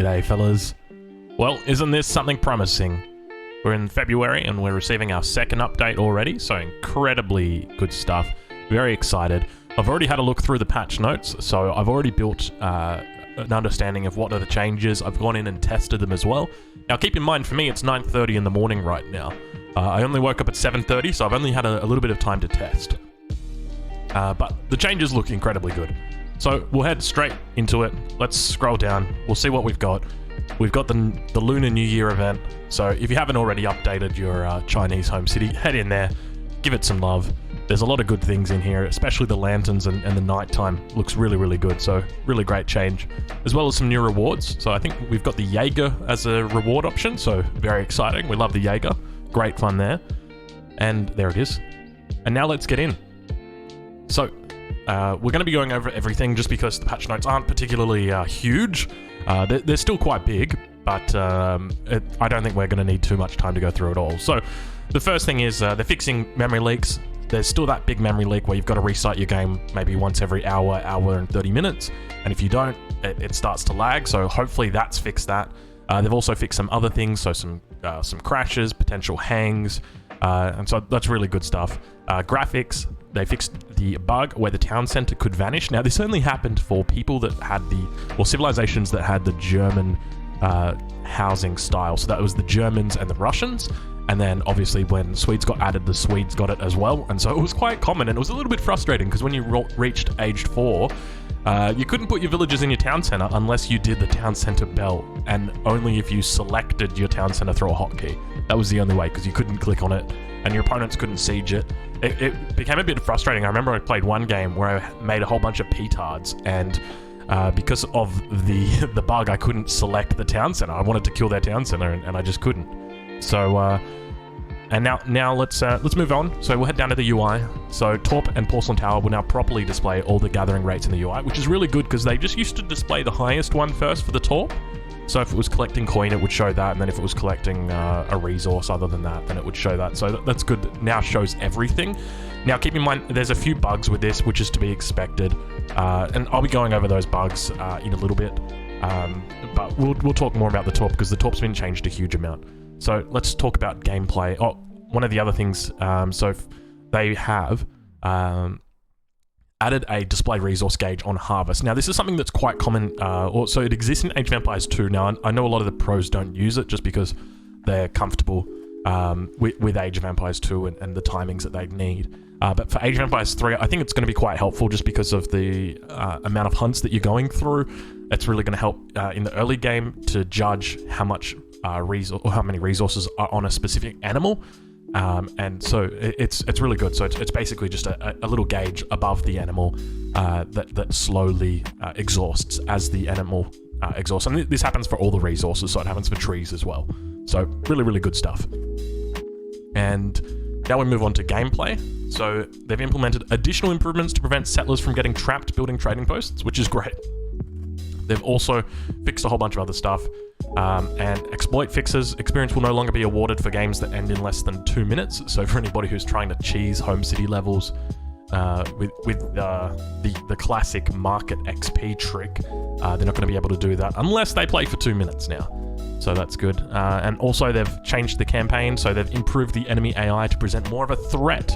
G'day fellas. Well, isn't this something promising? We're in February and we're receiving our second update already, so incredibly good stuff. Very excited. I've already had a look through the patch notes, so I've already built an understanding of what are the changes. I've gone in and tested them as well. Now keep in mind, for me it's 9:30 in the morning right now. I only woke up at 7:30, so I've only had a little bit of time to test. But the changes look incredibly good. So we'll head straight into it. Let's scroll down. We'll see what we've got. We've got the Lunar New Year event. So if you haven't already updated your Chinese home city, head in there, give it some love. There's a lot of good things in here, especially the lanterns and the nighttime looks really, really good. So really great change, as well as some new rewards. So I think we've got the Jaeger as a reward option. So very exciting. We love the Jaeger. Great fun there. And there it is. And now let's get in. So we're going to be going over everything just because the patch notes aren't particularly huge. They're still quite big, but I don't think we're going to need too much time to go through it all. So the first thing is they're fixing memory leaks. There's still that big memory leak where you've got to restart your game maybe once every hour and 30 minutes. And if you don't, it starts to lag. So hopefully that's fixed that. They've also fixed some other things, so some crashes, potential hangs, and so that's really good stuff. Graphics, they fixed the bug where the town center could vanish. Now this only happened for people that had civilizations that had the German housing style. So that was the Germans and the Russians. And then obviously when Swedes got added, the Swedes got it as well. And so it was quite common, and it was a little bit frustrating because when you reached age 4, you couldn't put your villagers in your town center unless you did the town center bell, and only if you selected your town center through a hotkey. That was the only way, because you couldn't click on it and your opponents couldn't siege it. It became a bit frustrating. I remember I played one game where I made a whole bunch of petards, and because of the bug, I couldn't select the town center. I wanted to kill their town center, and I just couldn't. So and now let's move on. So we'll head down to the UI. So Torp and Porcelain Tower will now properly display all the gathering rates in the UI, which is really good because they just used to display the highest one first for the Torp. So if it was collecting coin, it would show that, and then if it was collecting a resource other than that, then it would show that. So that's good. It now shows everything. Now keep in mind, there's a few bugs with this, which is to be expected, and I'll be going over those bugs in a little bit. But we'll talk more about the Torp because the Torp's been changed a huge amount. So let's talk about gameplay. Oh, one of the other things, so they have added a display resource gauge on Harvest. Now this is something that's quite common, so it exists in Age of Empires 2. Now I know a lot of the pros don't use it just because they're comfortable with Age of Empires 2 and the timings that they need. But for Age of Empires 3, I think it's going to be quite helpful just because of the amount of hunts that you're going through. It's really going to help in the early game to judge how much how many resources are on a specific animal, and so it's really good. So it's basically just a little gauge above the animal that slowly exhausts as the animal exhausts, and this happens for all the resources, so it happens for trees as well. So really, really good stuff. And now we move on to gameplay. So they've implemented additional improvements to prevent settlers from getting trapped building trading posts, which is great. They've also fixed a whole bunch of other stuff, and exploit fixes. Experience will no longer be awarded for games that end in less than 2 minutes. So for anybody who's trying to cheese home city levels with the classic market XP trick, they're not going to be able to do that unless they play for 2 minutes now. So that's good. And also they've changed the campaign, so they've improved the enemy AI to present more of a threat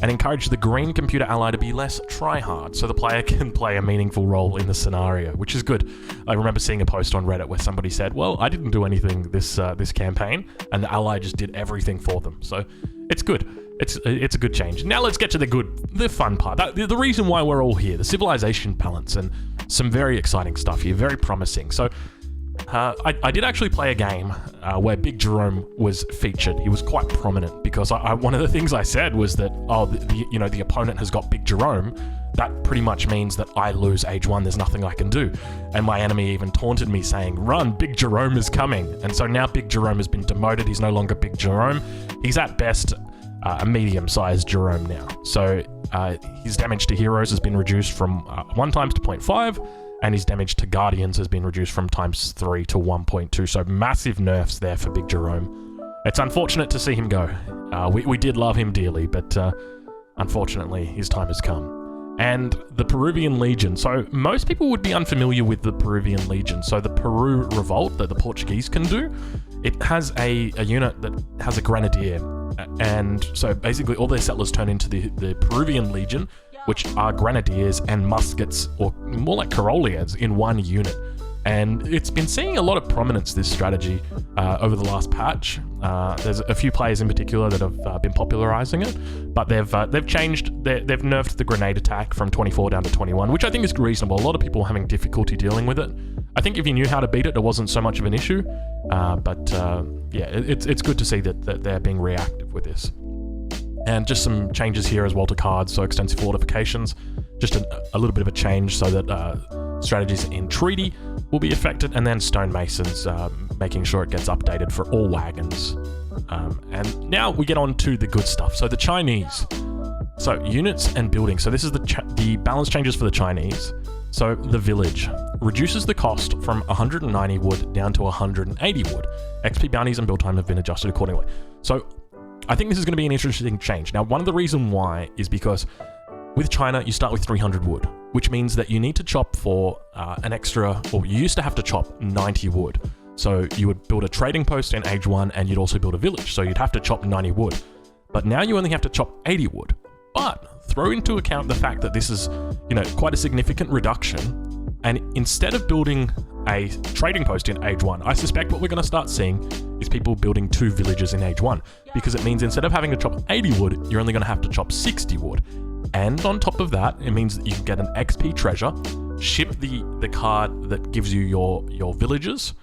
and encourage the green computer ally to be less try-hard, so the player can play a meaningful role in the scenario, which is good. I remember seeing a post on Reddit where somebody said, well, I didn't do anything this campaign, and the ally just did everything for them. So it's good. It's a good change. Now let's get to the fun part. The reason why we're all here, the civilization balance, and some very exciting stuff here, very promising. So I did actually play a game where Big Jerome was featured. He was quite prominent because one of the things I said was that, oh, the opponent has got Big Jerome. That pretty much means that I lose Age 1. There's nothing I can do. And my enemy even taunted me saying, run, Big Jerome is coming. And so now Big Jerome has been demoted. He's no longer Big Jerome. He's at best a medium-sized Jerome now. So his damage to heroes has been reduced from 1 times to 0.5. And his damage to Guardians has been reduced from ×3 to 1.2, so massive nerfs there for Big Jerome. It's unfortunate to see him go. We did love him dearly, but unfortunately his time has come. and the Peruvian Legion. So most people would be unfamiliar with the Peruvian Legion. So the Peru Revolt that the Portuguese can do, it has a unit that has a grenadier. And so basically all their settlers turn into the Peruvian Legion, which are grenadiers and muskets, or more like Carolians, in one unit. And it's been seeing a lot of prominence, this strategy, over the last patch. There's a few players in particular that have been popularizing it, but they've changed, they've nerfed the grenade attack from 24 down to 21, which I think is reasonable. A lot of people are having difficulty dealing with it. I think if you knew how to beat it, it wasn't so much of an issue. Yeah, it's good to see that they're being reactive with this. And just some changes here as well to cards, so extensive fortifications, just a little bit of a change so that strategies in treaty will be affected, and then stonemasons, making sure it gets updated for all wagons. And now we get on to the good stuff. So the Chinese. So units and buildings. So this is the balance changes for the Chinese. So the village reduces the cost from 190 wood down to 180 wood. XP bounties and build time have been adjusted accordingly. So I think this is going to be an interesting change. Now, one of the reasons why is because with China, you start with 300 wood, which means that you need to chop for an extra, or you used to have to chop 90 wood. So you would build a trading post in Age 1 and you'd also build a village. So you'd have to chop 90 wood. But now you only have to chop 80 wood. But throw into account the fact that this is, quite a significant reduction. And instead of building a trading post in Age 1, I suspect what we're going to start seeing is people building 2 villages in Age 1, because it means instead of having to chop 80 wood, you're only going to have to chop 60 wood. And on top of that, it means that you can get an XP treasure, ship the card that gives you your villages,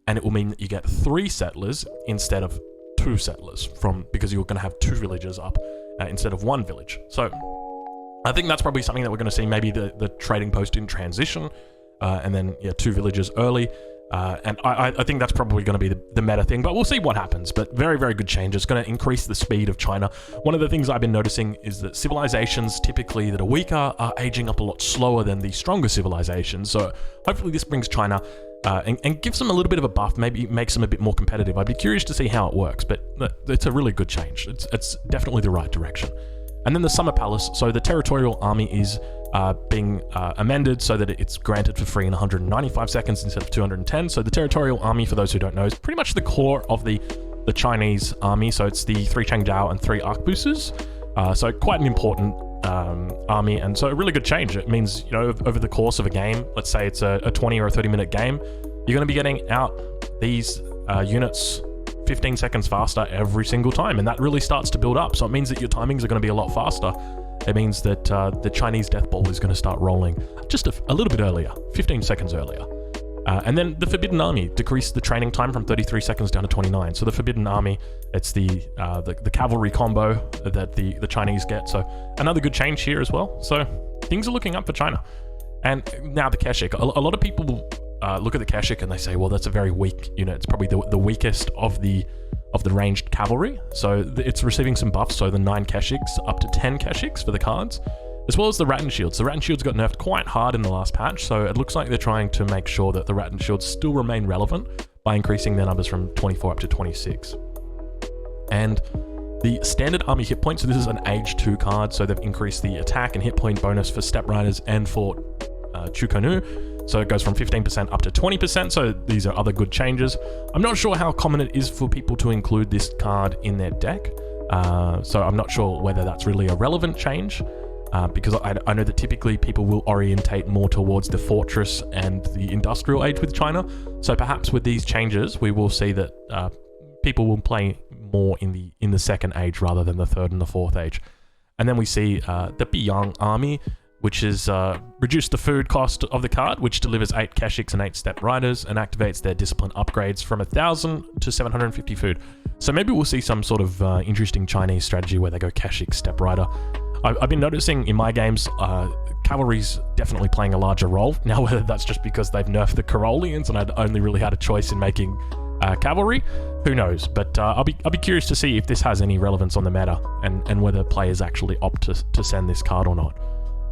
and it will mean that you get 3 settlers instead of 2 settlers, because you're going to have 2 villages up instead of 1 village. So I think that's probably something that we're going to see, maybe the trading post in transition, and then 2 villages early. And I think that's probably going to be the meta thing, but we'll see what happens. But very, very good change. It's going to increase the speed of China. One of the things I've been noticing is that civilizations typically that are weaker are aging up a lot slower than the stronger civilizations. So hopefully this brings China and gives them a little bit of a buff, maybe makes them a bit more competitive. I'd be curious to see how it works, but it's a really good change. It's definitely the right direction. And then the Summer Palace. So the territorial army is being amended so that it's granted for free in 195 seconds instead of 210. So the territorial army, for those who don't know, is pretty much the core of the Chinese army. So it's the 3 Changjiao and 3 arquebuses. So quite an important army, and so a really good change. It means, over the course of a game, let's say it's a 20 or a 30-minute game, you're going to be getting out these units 15 seconds faster every single time, and that really starts to build up. So it means that your timings are going to be a lot faster. It means that the Chinese death ball is going to start rolling just a little bit earlier, 15 seconds earlier. And then the Forbidden Army decreased the training time from 33 seconds down to 29. So the Forbidden Army, it's the cavalry combo that the Chinese get. So another good change here as well. So things are looking up for China. And now the Keshik. A lot of people look at the Keshik and they say, well, that's a very weak unit. It's probably the weakest of the ranged cavalry. So it's receiving some buffs. So the 9 Keshiks up to 10 Keshiks for the cards, as well as the Rattan Shields. The Rattan Shields got nerfed quite hard in the last patch, so it looks like they're trying to make sure that the Rattan Shields still remain relevant by increasing their numbers from 24 up to 26. And the standard army hit point, so this is an Age 2 card, so they've increased the attack and hit point bonus for Step Riders and for Chukonu. So it goes from 15% up to 20%, so these are other good changes. I'm not sure how common it is for people to include this card in their deck, so I'm not sure whether that's really a relevant change. Because I know that typically people will orientate more towards the fortress and the industrial age with China. So perhaps with these changes, we will see that people will play more in the second age rather than the third and the fourth age. And then we see the Biyang army, which is reduced the food cost of the card, which delivers 8 Keshiks and 8 Step Riders and activates their discipline upgrades from 1,000 to 750 food. So maybe we'll see some sort of interesting Chinese strategy where they go Keshik, Step Rider. I've been noticing in my games, cavalry's definitely playing a larger role. Now, whether that's just because they've nerfed the Carolians and I'd only really had a choice in making cavalry, who knows? But I'll be curious to see if this has any relevance on the meta and whether players actually opt to send this card or not.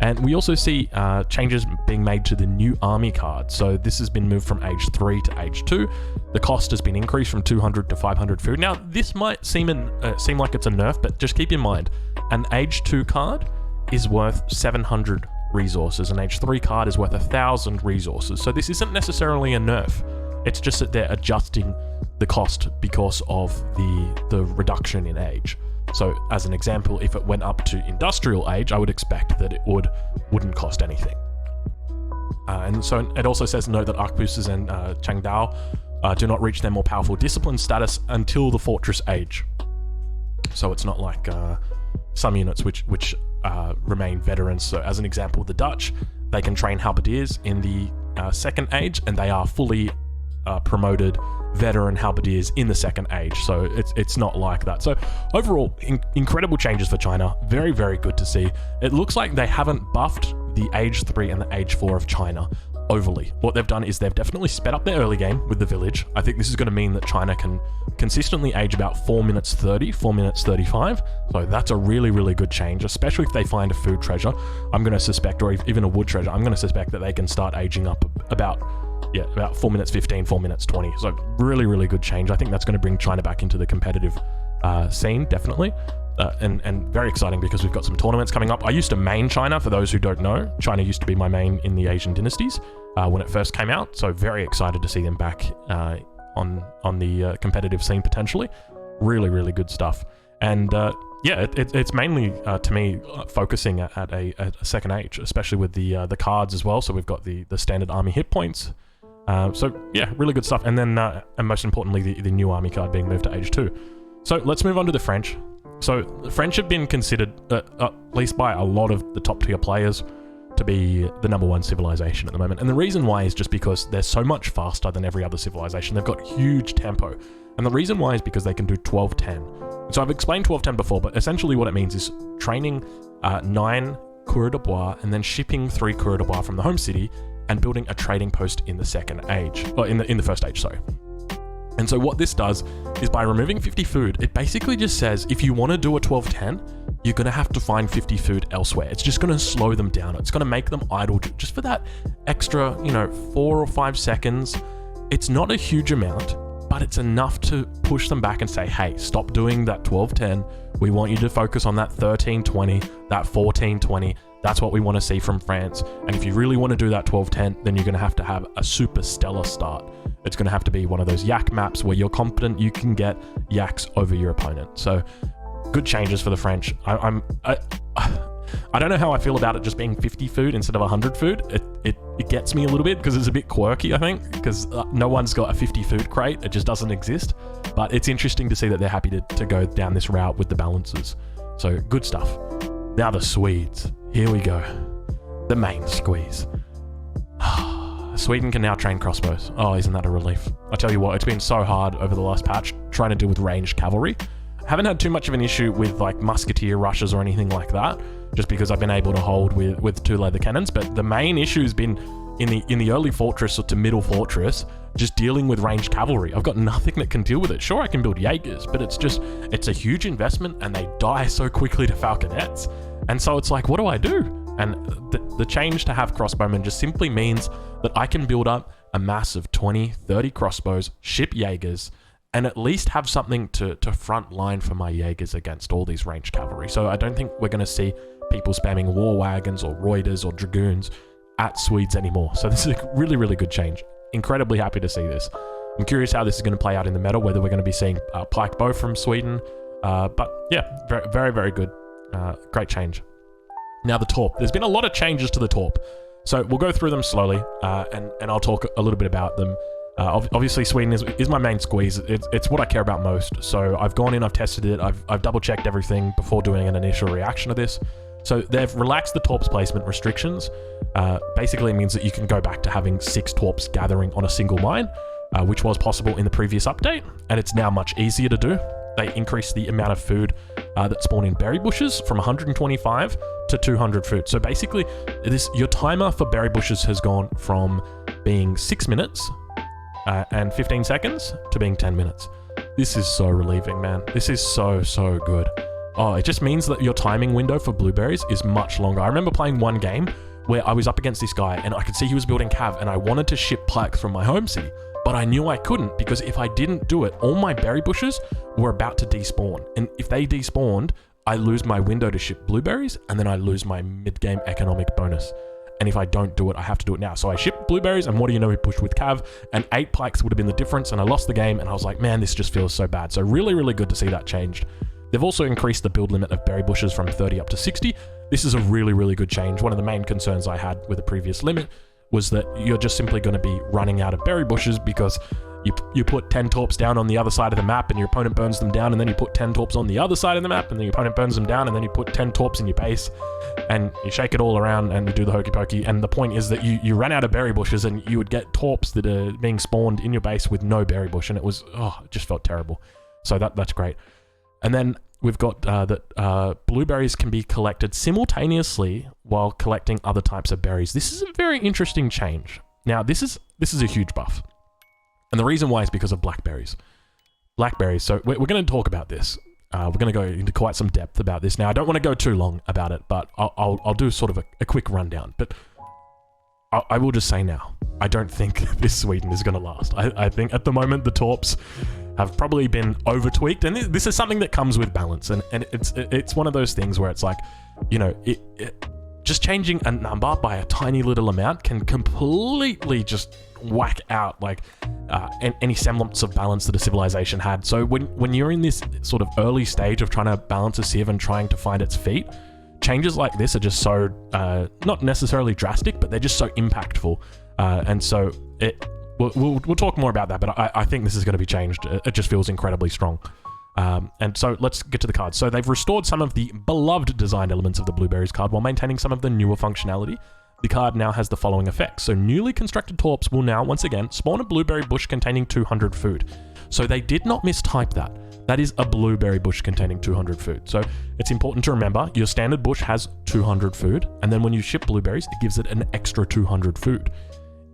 And we also see changes being made to the new army card. So this has been moved from Age 3 to Age 2. The cost has been increased from 200 to 500 food. Now, this might seem like it's a nerf, but just keep in mind, an Age 2 card is worth 700 resources. An age 3 card is worth 1,000 resources. So this isn't necessarily a nerf. It's just that they're adjusting the cost because of the reduction in age. So as an example, if it went up to industrial age, I would expect that it wouldn't cost anything. And so it also says note that arquebuses and Changdao do not reach their more powerful discipline status until the fortress age. So it's not like some units which remain veterans. So as an example, the Dutch, they can train halberdiers in the second age, and they are fully promoted veteran halberdiers in the second age. So it's not like that. So overall, incredible changes for China. Very, very good to see. It looks like they haven't buffed the age 3 and the age 4 of China overly. What they've done is they've definitely sped up their early game with the village. I think this is going to mean that China can consistently age about 4 minutes 30, 4 minutes 35. So that's a really, really good change, especially if they find a food treasure. I'm going to suspect, or even a wood treasure, I'm going to suspect that they can start aging up about 4 minutes 15, 4 minutes 20. So really, really good change. I think that's going to bring China back into the competitive scene, definitely. And very exciting because we've got some tournaments coming up. I used to main China, for those who don't know. China used to be my main in the Asian dynasties when it first came out. So very excited to see them back on the competitive scene potentially. Really, really good stuff. And yeah, it's mainly to me focusing at a second age, especially with the cards as well. So we've got the standard army hit points. So yeah, really good stuff. And then and most importantly, the new army card being moved to age 2. So let's move on to the French. So the French have been considered, at least by a lot of the top tier players, to be the #1 civilization at the moment. And the reason why is just because they're so much faster than every other civilization. They've got huge tempo. And the reason why is because they can do 12-10. So I've explained 12-10 before, but essentially what it means is training 9 coureurs de bois and then shipping 3 coureurs de bois from the home city and building a trading post in the second age, or in the first age, sorry. And so what this does is by removing 50 food, it basically just says if you want to do a 12-10, you're going to have to find 50 food elsewhere. It's just going to slow them down. It's going to make them idle just for that extra, 4 or 5 seconds. It's not a huge amount, but it's enough to push them back and say, hey, stop doing that 12-10. We want you to focus on that 13-20, that 14-20. That's what we want to see from France. And if you really want to do that 12-10, then you're going to have a super stellar start. It's going to have to be one of those yak maps where you're confident you can get yaks over your opponent. So good changes for the French. I don't know how I feel about it just being 50 food instead of 100 food. It gets me a little bit because it's a bit quirky, I think, because no one's got a 50 food crate. It just doesn't exist. But it's interesting to see that they're happy to go down this route with the balances. So good stuff. Now the Swedes. Here we go. The main squeeze. Sweden can now train crossbows. Oh, isn't that a relief? I tell you what, it's been so hard over the last patch trying to deal with ranged cavalry. I haven't had too much of an issue with like musketeer rushes or anything like that, just because I've been able to hold with 2 leather cannons. But the main issue has been in the early fortress or to middle fortress, just dealing with ranged cavalry. I've got nothing that can deal with it. Sure, I can build Jaegers, but it's a huge investment and they die so quickly to falconets. And so it's like, what do I do? And the change to have crossbowmen just simply means that I can build up a mass of 20, 30 crossbows, ship Jaegers, and at least have something to front line for my Jaegers against all these ranged cavalry. So I don't think we're going to see people spamming war wagons or Reuters or dragoons at Swedes anymore. So this is a really, really good change. Incredibly happy to see this. I'm curious how this is going to play out in the meta, whether we're going to be seeing pike bow from Sweden. But yeah, very, very, very good. Great change. Now the Torp. There's been a lot of changes to the Torp. So we'll go through them slowly, and I'll talk a little bit about them. Obviously, Sweden is my main squeeze. It's what I care about most. So I've gone in, I've tested it, I've double-checked everything before doing an initial reaction to this. So they've relaxed the Torps placement restrictions. Basically, it means that you can go back to having 6 Torps gathering on a single mine, which was possible in the previous update, and it's now much easier to do. They increased the amount of food that spawn in berry bushes from 125 to 200 food. So basically, your timer for berry bushes has gone from being 6 minutes and 15 seconds to being 10 minutes. This is so relieving, man. This is so, so good. Oh, it just means that your timing window for blueberries is much longer. I remember playing one game where I was up against this guy and I could see he was building cav and I wanted to ship pikes from my home city, but I knew I couldn't because if I didn't do it, all my berry bushes were about to despawn. And if they despawned, I lose my window to ship blueberries, and then I lose my mid-game economic bonus. And if I don't do it, I have to do it now. So I shipped blueberries, and what do you know, we pushed with Cav, and 8 pikes would have been the difference, and I lost the game, and I was like, man, this just feels so bad. So really, really good to see that changed. They've also increased the build limit of berry bushes from 30 up to 60. This is a really, really good change. One of the main concerns I had with the previous limit was that you're just simply going to be running out of berry bushes because you put 10 torps down on the other side of the map and your opponent burns them down, and then you put 10 torps on the other side of the map and then your opponent burns them down, and then you put 10 torps in your base and you shake it all around and you do the hokey pokey. And the point is that you ran out of berry bushes and you would get torps that are being spawned in your base with no berry bush, and it just felt terrible. So that's great. And then we've got that blueberries can be collected simultaneously while collecting other types of berries. This is a very interesting change. Now, this is a huge buff. And the reason why is because of blackberries. Blackberries, so we're going to talk about this. We're going to go into quite some depth about this. Now, I don't want to go too long about it, but I'll do sort of a quick rundown. But I will just say now, I don't think this Sweden is going to last. I think at the moment the torps have probably been over-tweaked, and this is something that comes with balance, and it's one of those things where it's like, you know, just changing a number by a tiny little amount can completely just whack out like any semblance of balance that a civilization had. So when you're in this sort of early stage of trying to balance a civ and trying to find its feet, changes like this are just so not necessarily drastic, but they're just so impactful, and so we'll talk more about that, but I think this is going to be changed. It just feels incredibly strong. And so let's get to the cards. So they've restored some of the beloved design elements of the Blueberries card while maintaining some of the newer functionality. The card now has the following effects. So newly constructed torps will now, once again, spawn a blueberry bush containing 200 food. So they did not mistype that. That is a blueberry bush containing 200 food. So it's important to remember your standard bush has 200 food, and then when you ship blueberries, it gives it an extra 200 food.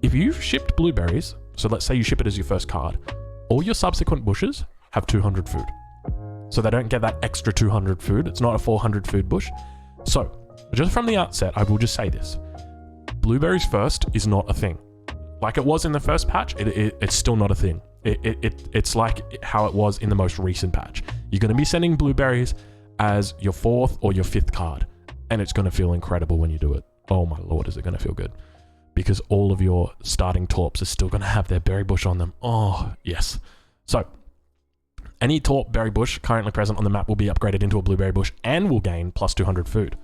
If you've shipped blueberries, so let's say you ship it as your first card, all your subsequent bushes have 200 food. So they don't get that extra 200 food. It's not a 400 food bush. So just from the outset, I will just say this. Blueberries first is not a thing. Like it was in the first patch, it's still not a thing. It's like how it was in the most recent patch. You're going to be sending blueberries as your 4th or your 5th card, and it's going to feel incredible when you do it. Oh my lord, is it going to feel good. Because all of your starting torps are still going to have their berry bush on them. Oh, yes. So any torp berry bush currently present on the map will be upgraded into a blueberry bush and will gain plus 200 food,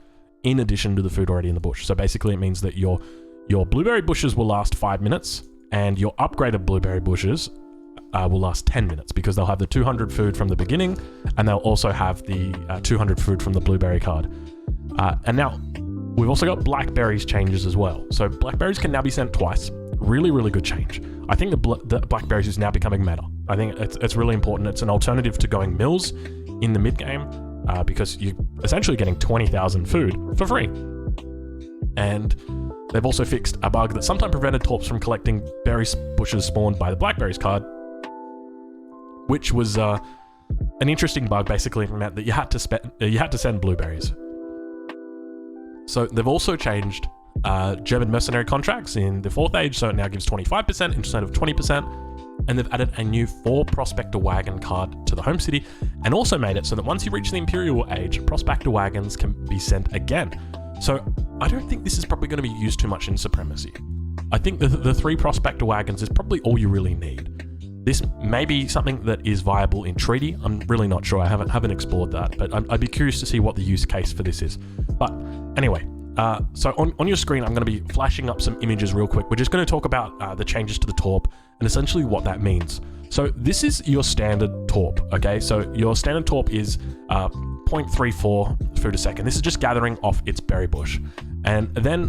in addition to the food already in the bush. So basically it means that your blueberry bushes will last 5 minutes, and your upgraded blueberry bushes will last 10 minutes, because they'll have the 200 food from the beginning, and they'll also have the 200 food from the blueberry card. And now, we've also got blackberries changes as well. So blackberries can now be sent twice. Really, really good change. I think the blackberries is now becoming meta. I think it's really important. It's an alternative to going mills in the mid-game, because you're essentially getting 20,000 food for free. And they've also fixed a bug that sometimes prevented torps from collecting berry bushes spawned by the blackberries card, which was an interesting bug. Basically, it meant that you had to send blueberries. So they've also changed German mercenary contracts in the 4th age, so it now gives 25% instead of 20%, and they've added a new 4 Prospector Wagon card to the home city, and also made it so that once you reach the Imperial age, Prospector Wagons can be sent again. So I don't think this is probably going to be used too much in Supremacy. I think the 3 Prospector Wagons is probably all you really need. This may be something that is viable in Treaty. I'm really not sure. I haven't explored that, but I'd be curious to see what the use case for this is. But anyway, so on your screen, I'm going to be flashing up some images real quick. We're just going to talk about the changes to the torp and essentially what that means. So this is your standard torp, okay? So your standard torp is 0.34 food a second. This is just gathering off its berry bush. And then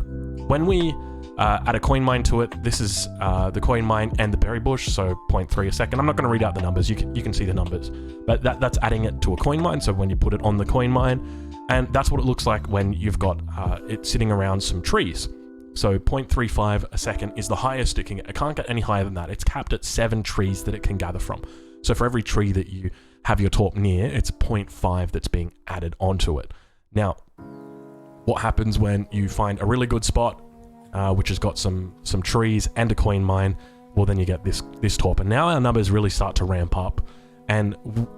when we add a coin mine to it, this is the coin mine and the berry bush, so 0.3 a second. I'm not going to read out the numbers. You can see the numbers. But that's adding it to a coin mine, so when you put it on the coin mine, and that's what it looks like when you've got it sitting around some trees. So 0.35 a second is the highest it can get. It can't get any higher than that. It's capped at 7 trees that it can gather from. So for every tree that you have your torp near, it's 0.5 that's being added onto it. Now, what happens when you find a really good spot, which has got some trees and a coin mine? Well, then you get this torp. And now our numbers really start to ramp up. And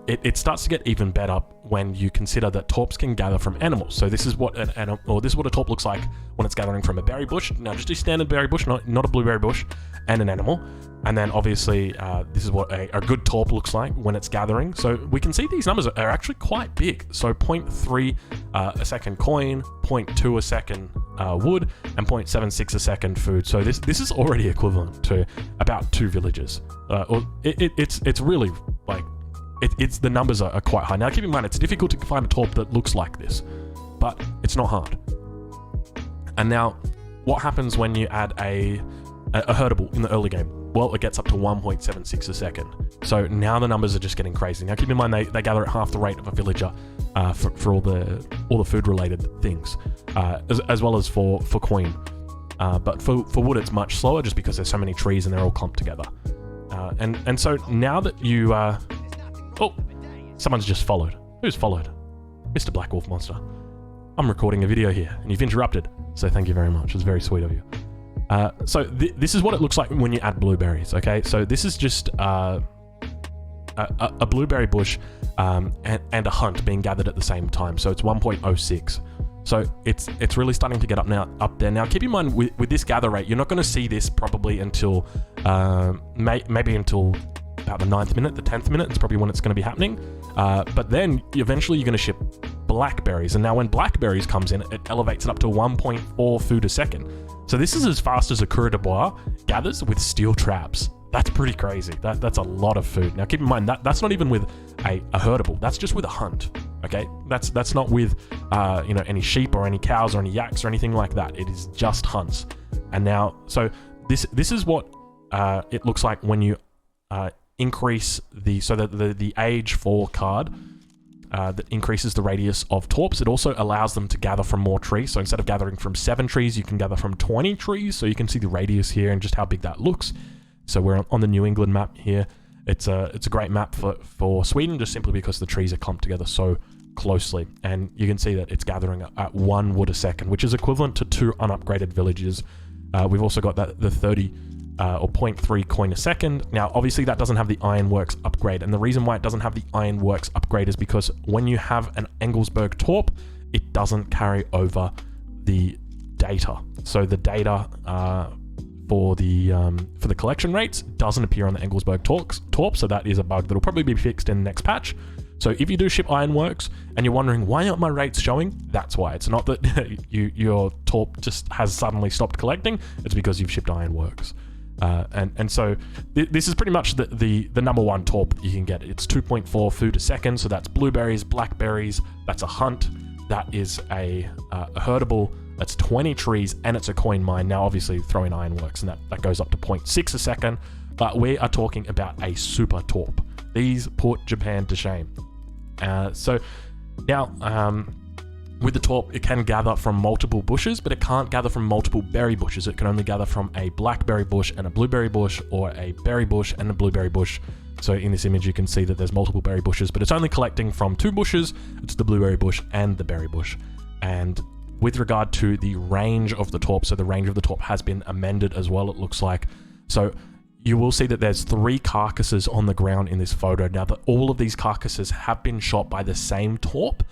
it starts to get even better when you consider that torps can gather from animals. So this is what this is what a torp looks like when it's gathering from a berry bush. Now just a standard berry bush, not a blueberry bush, and an animal. And then obviously this is what a good torp looks like when it's gathering. So we can see these numbers are actually quite big. So 0.3 a second coin, 0.2 a second wood, and 0.76 a second food. So this is already equivalent to about 2 villages. It's really like the numbers are quite high. Now keep in mind it's difficult to find a torp that looks like this, but it's not hard. And now what happens when you add a herdable in the early game? Well, it gets up to 1.76 a second. So now the numbers are just getting crazy. Now keep in mind they gather at half the rate of a villager for all the food related things, as well as for coin. But for wood it's much slower just because there's so many trees and they're all clumped together. And so now that you oh, someone's just followed. Who's followed? Mr. Black Wolf Monster. I'm recording a video here and you've interrupted, so thank you very much. It's very sweet of you. So this is what it looks like when you add blueberries, okay? So this is just a blueberry bush and a hunt being gathered at the same time. So it's 1.06. So it's really starting to get up there. Now keep in mind with this gather rate, you're not going to see this probably until maybe until about the 9th minute, the 10th minute. It's probably when it's going to be happening. But then eventually you're going to ship blackberries. And now when blackberries comes in, it elevates it up to 1.4 food a second. So this is as fast as a coureur de bois gathers with steel traps. That's pretty crazy. That's a lot of food. Now keep in mind that's not even with a herdable. That's just with a hunt. Okay, that's not with any sheep or any cows or any yaks or anything like that. It is just hunts. And now, so this is what it looks like when you increase the age 4 card. That increases the radius of torps. It also allows them to gather from more trees. So instead of gathering from 7 trees, you can gather from 20 trees. So you can see the radius here and just how big that looks. So we're on the New England map here. It's a great map for Sweden, just simply because the trees are clumped together so closely. And you can see that it's gathering at 1 wood a second, which is equivalent to 2 unupgraded villages. We've also got the 30 or 0.3 coin a second. Now, obviously that doesn't have the Ironworks upgrade. And the reason why it doesn't have the Ironworks upgrade is because when you have an Engelsberg torp, it doesn't carry over the data. So the data for the collection rates doesn't appear on the Engelsberg torp. So that is a bug that'll probably be fixed in the next patch. So if you do ship Ironworks and you're wondering why aren't my rates showing, that's why. It's not that your torp just has suddenly stopped collecting. It's because you've shipped Ironworks. And so this is pretty much the number 1 torp you can get. It's 2.4 food a second, so that's blueberries, blackberries, that's a hunt, that is a herdable, that's 20 trees, and it's a coin mine. Now obviously throw in Ironworks, and that goes up to 0.6 a second, but we are talking about a super torp. These put Japan to shame. So now, with the torp, it can gather from multiple bushes, but it can't gather from multiple berry bushes. It can only gather from a blackberry bush and a blueberry bush, or a berry bush and a blueberry bush. So in this image, you can see that there's multiple berry bushes, but it's only collecting from 2 bushes. It's the blueberry bush and the berry bush. And with regard to the range of the torp, so the range of the torp has been amended as well, it looks like. So you will see that there's 3 carcasses on the ground in this photo. Now, that all of these carcasses have been shot by the same torp,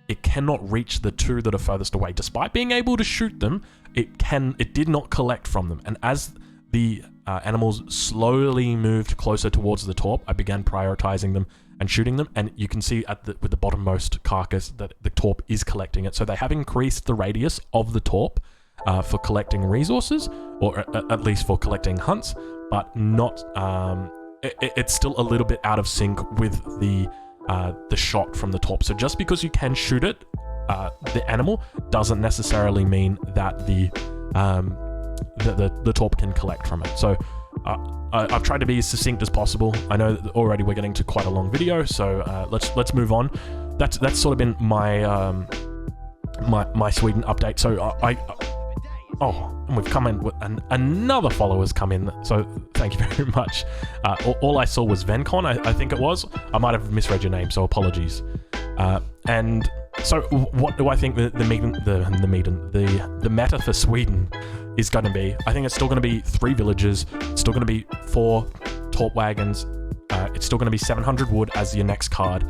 it cannot reach the 2 that are furthest away. Despite being able to shoot them, it did not collect from them. And as the animals slowly moved closer towards the torp, I began prioritizing them and shooting them. And you can see with the bottommost carcass that the torp is collecting it. So they have increased the radius of the torp for collecting resources, or at least for collecting hunts, but not. It's still a little bit out of sync with the shot from the torp. So just because you can shoot it, the animal, doesn't necessarily mean that the torp can collect from it. So I've tried to be as succinct as possible. I know that already we're getting to quite a long video, so let's move on. That's sort of been my my Sweden update. So and we've come in with another follower's come in, so thank you very much. All I saw was Vencon, I think it was. I might have misread your name, so apologies. And so what do I think the meta for Sweden is going to be? I think it's still going to be 3 villages. It's still going to be 4 torp wagons, It's still going to be 700 wood as your next card.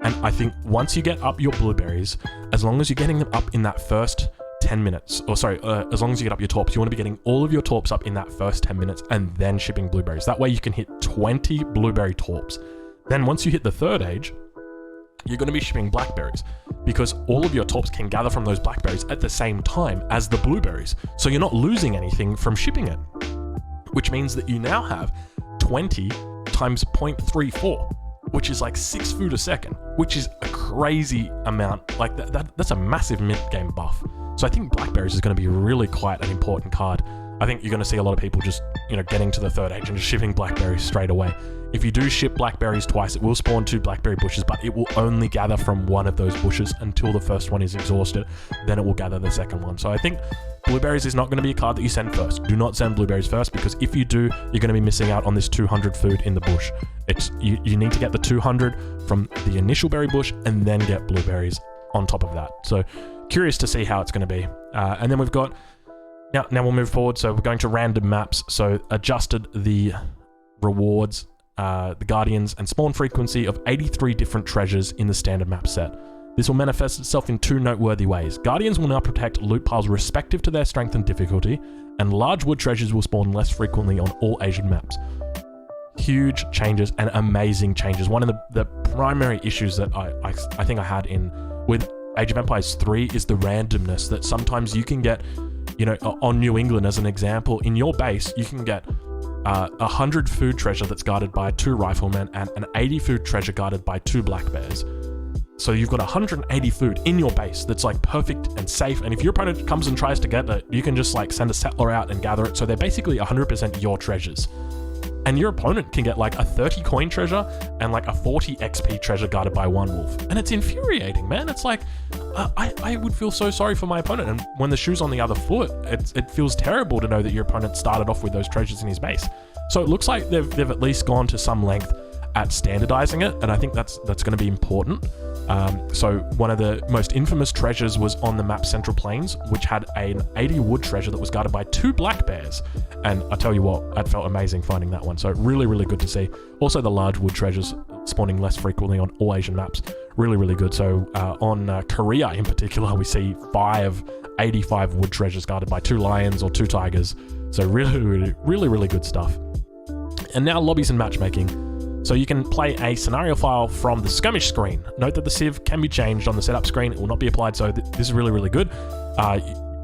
And I think once you get up your blueberries, as long as you're getting them up in that first 10 minutes, or sorry, as long as you get up your torps, you want to be getting all of your torps up in that first 10 minutes and then shipping blueberries. That way you can hit 20 blueberry torps. Then once you hit the third age, you're going to be shipping blackberries because all of your torps can gather from those blackberries at the same time as the blueberries. So you're not losing anything from shipping it, which means that you now have 20 times 0.34, which is like 6 food a second, which is a crazy amount. Like that's a massive mid-game buff. So I think blackberries is going to be really quite an important card. I think you're going to see a lot of people just, getting to the third age and just shipping blackberries straight away. If you do ship blackberries twice, it will spawn 2 blackberry bushes, but it will only gather from one of those bushes until the first one is exhausted. Then it will gather the second one. So I think blueberries is not going to be a card that you send first. Do not send blueberries first, because if you do, you're going to be missing out on this 200 food in the bush. You need to get the 200 from the initial berry bush and then get blueberries on top of that. So curious to see how it's going to be. And then we've got, now we'll move forward. So we're going to random maps. So adjusted the rewards, the guardians, and spawn frequency of 83 different treasures in the standard map set. This will manifest itself in 2 noteworthy ways. Guardians will now protect loot piles respective to their strength and difficulty, and large wood treasures will spawn less frequently on all Asian maps. Huge changes and amazing changes. One of the primary issues that I think I had with Age of Empires 3 is the randomness that sometimes you can get, on New England as an example, in your base, you can get 100 food treasure that's guarded by 2 riflemen and an 80 food treasure guarded by 2 black bears. So you've got 180 food in your base that's like perfect and safe. And if your opponent comes and tries to get it, you can just like send a settler out and gather it. So they're basically 100% your treasures. And your opponent can get like a 30 coin treasure and like a 40 XP treasure guarded by 1 wolf. And it's infuriating, man. It's like, I would feel so sorry for my opponent. And when the shoe's on the other foot, it feels terrible to know that your opponent started off with those treasures in his base. So it looks like they've at least gone to some length at standardizing it. And I think that's going to be important. So one of the most infamous treasures was on the map Central Plains, which had an 80 wood treasure that was guarded by 2 black bears. And I tell you what, it felt amazing finding that one. So really, really good to see. Also the large wood treasures spawning less frequently on all Asian maps. Really, really good. So on Korea in particular, we see 85 wood treasures guarded by 2 lions or 2 tigers. So really, really, really, really good stuff. And now lobbies and matchmaking. So you can play a scenario file from the skirmish screen. Note that the sieve can be changed on the setup screen. It will not be applied, so this is really, really good.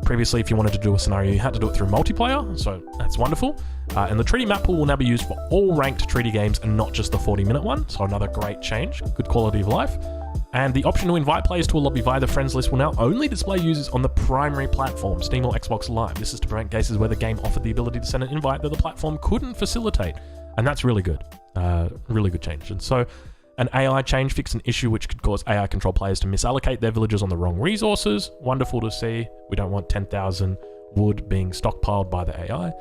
Previously, if you wanted to do a scenario, you had to do it through multiplayer, so that's wonderful. And the treaty map pool will now be used for all ranked treaty games and not just the 40-minute one, so another great change, good quality of life. And the option to invite players to a lobby via the friends list will now only display users on the primary platform, Steam or Xbox Live. This is to prevent cases where the game offered the ability to send an invite that the platform couldn't facilitate. And that's really good. Really good change. And so an AI change fixed an issue which could cause AI control players to misallocate their villagers on the wrong resources. Wonderful to see. We don't want 10,000 wood being stockpiled by the AI.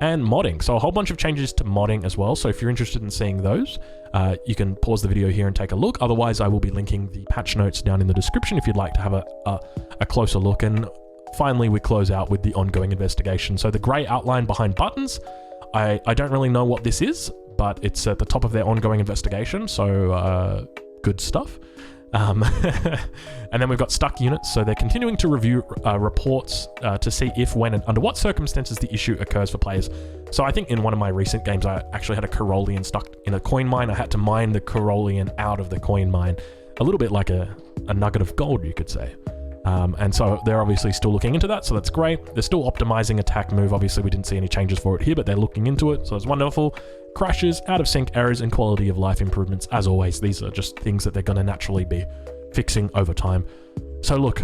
And modding. So a whole bunch of changes to modding as well. So if you're interested in seeing those, you can pause the video here and take a look. Otherwise, I will be linking the patch notes down in the description if you'd like to have a closer look. And finally, we close out with the ongoing investigation. So the grey outline behind buttons, I don't really know what this is, but it's at the top of their ongoing investigation, so good stuff. And then we've got stuck units, so they're continuing to review reports to see if, when, and under what circumstances the issue occurs for players. So I think in one of my recent games, I actually had a Corollian stuck in a coin mine. I had to mine the Corollian out of the coin mine, a little bit like a nugget of gold, you could say. And so they're obviously still looking into that, so that's great. They're still optimizing attack move. Obviously, we didn't see any changes for it here, but they're looking into it, so it's wonderful. Crashes, out of sync errors, and quality of life improvements. As always, these are just things that they're going to naturally be fixing over time. So look,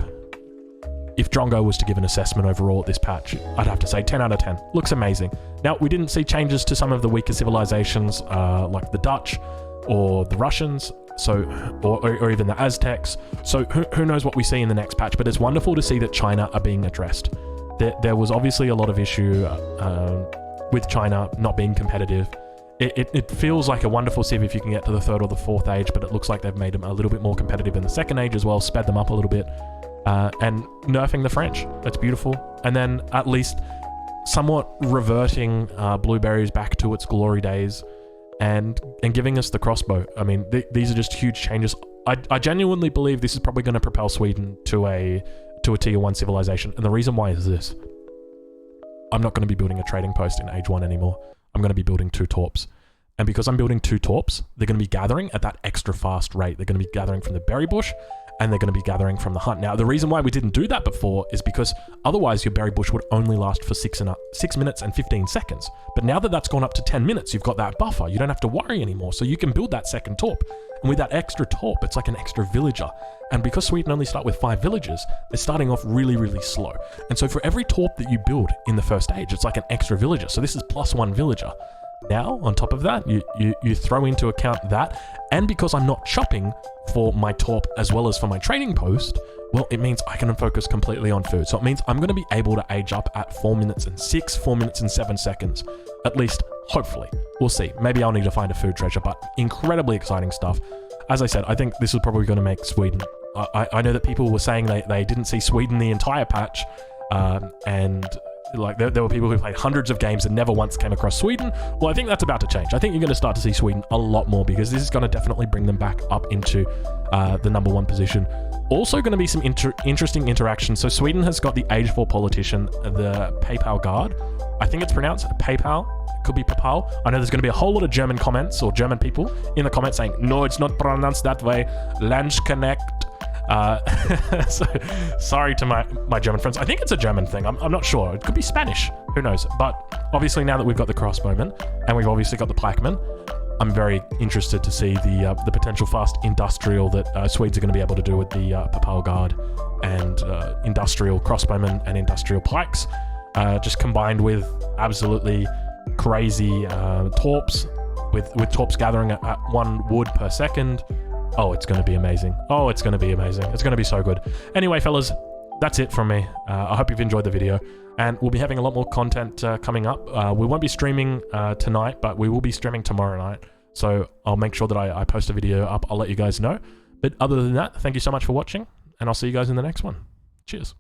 if Drongo was to give an assessment overall at this patch, I'd have to say 10 out of 10. Looks amazing. Now, we didn't see changes to some of the weaker civilizations, like the Dutch or the Russians, so or even the Aztecs. So who knows what we see in the next patch, but it's wonderful to see that China are being addressed. There was obviously a lot of issue with China not being competitive. It feels like a wonderful civ if you can get to the 3rd or the 4th age, but it looks like they've made them a little bit more competitive in the 2nd age as well, sped them up a little bit, and nerfing the French. That's beautiful. And then at least somewhat reverting blueberries back to its glory days. and giving us the crossbow. I mean, these are just huge changes. I genuinely believe this is probably going to propel Sweden to a tier 1 civilization, and the reason why is this. I'm not going to be building a trading post in Age 1 anymore. I'm going to be building 2 torps. And because I'm building 2 torps, they're going to be gathering at that extra fast rate. They're going to be gathering from the berry bush, and they're going to be gathering from the hunt. Now, the reason why we didn't do that before is because otherwise your berry bush would only last for 6 minutes and 15 seconds. But now that that's gone up to 10 minutes, you've got that buffer. You don't have to worry anymore. So you can build that second torp. And with that extra torp, it's like an extra villager. And because Sweden only start with 5 villagers, they're starting off really, really slow. And so for every torp that you build in the first age, it's like an extra villager. So this is +1 villager. Now, on top of that, you throw into account that, and because I'm not shopping for my torp as well as for my trading post, well, it means I can focus completely on food. So it means I'm going to be able to age up at 4 minutes and 6, 4 minutes and 7 seconds. At least, hopefully. We'll see. Maybe I'll need to find a food treasure, but incredibly exciting stuff. As I said, I think this is probably going to make Sweden... I know that people were saying they didn't see Sweden the entire patch, and... like there were people who played hundreds of games and never once came across Sweden. Well, I think that's about to change. I think you're going to start to see Sweden a lot more, because this is going to definitely bring them back up into the #1 position. Also going to be some interesting interactions. So Sweden has got the Age 4 politician, the PayPal guard. I think it's pronounced PayPal. Could be PayPal. I know there's going to be a whole lot of German comments or German people in the comments saying, no, it's not pronounced that way. Landsknecht. So sorry to my German friends. I think it's a German thing. I'm not sure. It could be Spanish. Who knows? But obviously now that we've got the crossbowmen and we've obviously got the pikemen, I'm very interested to see the potential fast industrial that Swedes are going to be able to do with the Papal Guard and industrial crossbowmen and industrial pikes, just combined with absolutely crazy torps, with torps gathering at 1 wood per second. Oh, it's going to be amazing. Oh, it's going to be amazing. It's going to be so good. Anyway, fellas, that's it from me. I hope you've enjoyed the video, and we'll be having a lot more content coming up. We won't be streaming tonight, but we will be streaming tomorrow night. So I'll make sure that I post a video up. I'll let you guys know. But other than that, thank you so much for watching, and I'll see you guys in the next one. Cheers.